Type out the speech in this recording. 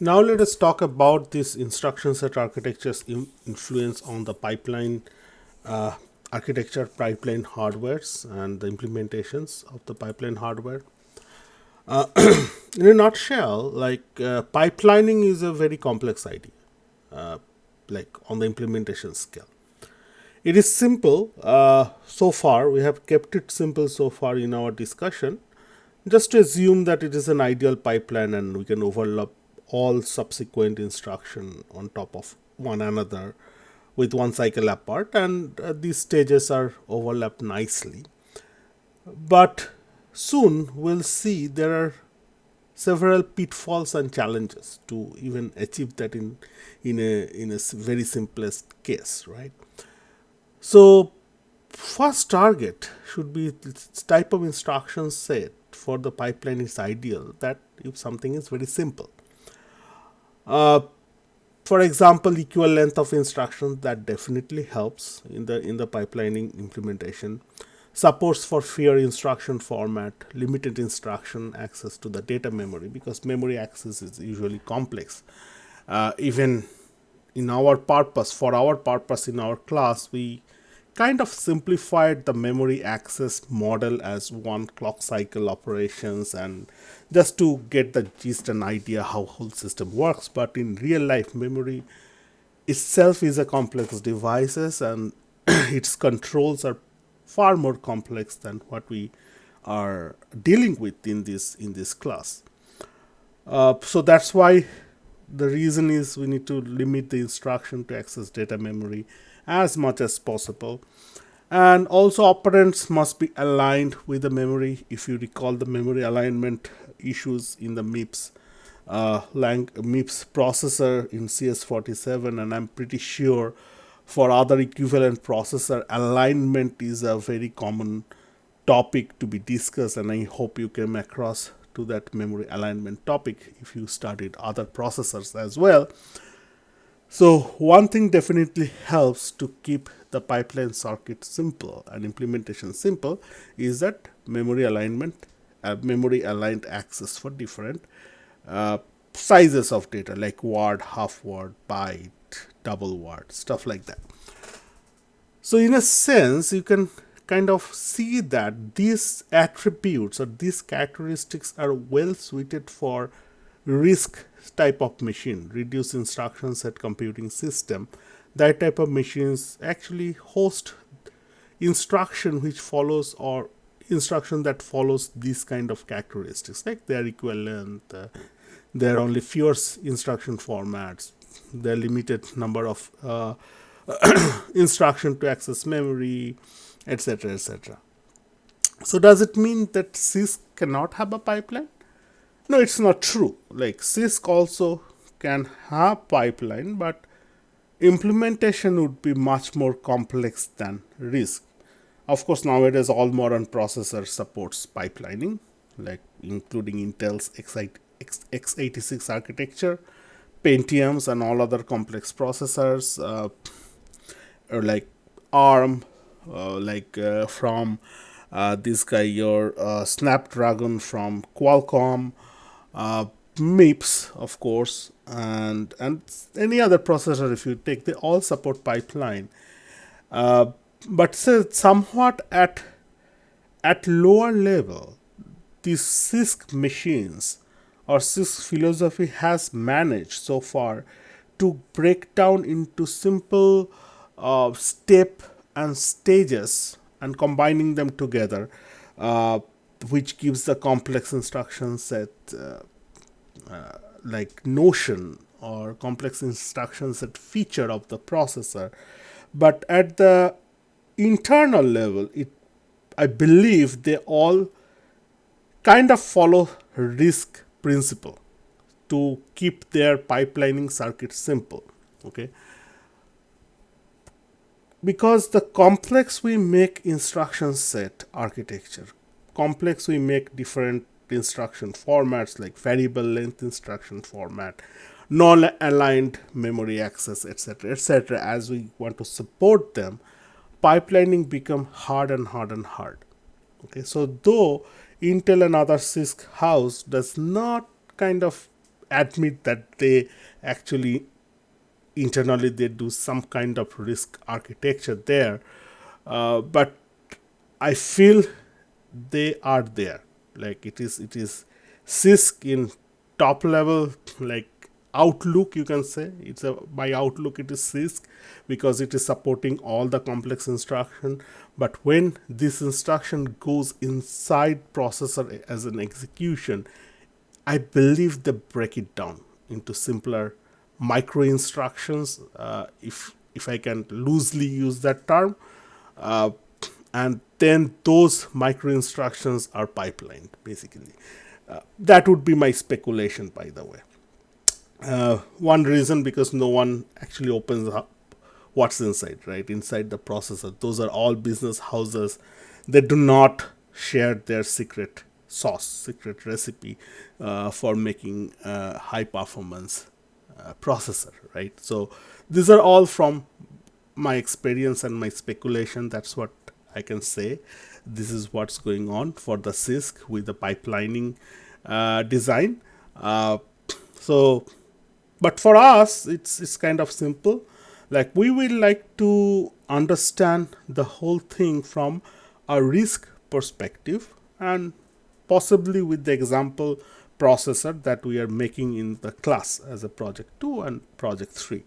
Now let us talk about this instruction set architecture's influence on the pipeline uh, architecture, pipeline hardwares, and the implementations of the pipeline hardware. In a nutshell, pipelining is a very complex idea, like on the implementation scale. It is simple so far. We have kept it simple so far in our discussion. Just to assume that it is an ideal pipeline and we can overlap all subsequent instruction on top of one another with one cycle apart, and these stages are overlapped nicely. But soon we'll see there are several pitfalls and challenges to even achieve that in a very simplest case, right? So first target should be this type of instruction set for the pipeline is ideal that if something is very simple. Uh, for example, equal length of instructions that definitely helps in the pipelining implementation. Supports for fair instruction format, limited instruction access to the data memory because memory access is usually complex. Even in our purpose, for our purpose in our class, we kind of simplified the memory access model as one clock cycle operations and just to get the gist and idea how whole system works. But in real life, memory itself is a complex devices and its controls are far more complex than what we are dealing with in this class. So that's why the reason is we need to limit the instruction to access data memory as much as possible. And also operands must be aligned with the memory. If you recall the memory alignment issues in the MIPS processor in CS147, and I'm pretty sure for other equivalent processor, alignment is a very common topic to be discussed, and I hope you came across to that memory alignment topic if you studied other processors as well. So one thing definitely helps to keep the pipeline circuit simple and implementation simple is that memory alignment, memory aligned access for different uh, sizes of data like word, half word, byte, double word, stuff like that. So in a sense, you can kind of see that these attributes or these characteristics are well suited for RISC type of machine, reduced instruction set computing system. That type of machines actually host instruction which follows or instruction that follows these kind of characteristics, like they are equivalent, there are only fewer instruction formats, there are limited number of instruction to access memory, etc., etc. So does it mean that CISC cannot have a pipeline? No, it's not true. Like CISC also can have pipeline, but implementation would be much more complex than RISC. Of course, nowadays all modern processors supports pipelining, like including Intel's x86 architecture, Pentiums, and all other complex processors, or like ARM, from this guy, your Snapdragon from Qualcomm, MIPS, of course, and any other processor. If you take, they all support pipeline, uh, but somewhat at lower level, these CISC machines or CISC philosophy has managed so far to break down into simple step and stages and combining them together, uh, which gives the complex instruction set like notion or complex instruction set feature of the processor. But at the internal level, I believe they all kind of follow RISC principle to keep their pipelining circuit simple. Okay, because the complex we make instruction set architecture, complex we make different instruction formats like variable length instruction format, non-aligned memory access, etc., etc. As we want to support them, pipelining become hard and hard and hard. Okay, so though Intel and other CISC house does not kind of admit that they actually internally they do some kind of risk architecture there, but I feel they are there. Like it is CISC in top level, like Outlook, you can say it's a by Outlook it is CISC because it is supporting all the complex instruction. But when this instruction goes inside processor as an execution, I believe they break it down into simpler micro instructions, if I can loosely use that term, uh, and then those micro instructions are pipelined basically. That would be my speculation, by the way. One reason, because no one actually opens up what's inside, right? Inside the processor. Those are all business houses. They do not share their secret sauce, secret recipe for making high performance processor, right? So these are all from my experience and my speculation. That's what I can say. This is what's going on for the CISC with the pipelining design. So but for us it's kind of simple. Like, we will like to understand the whole thing from a risk perspective, and possibly with the example processor that we are making in the class as a project 2 and project 3.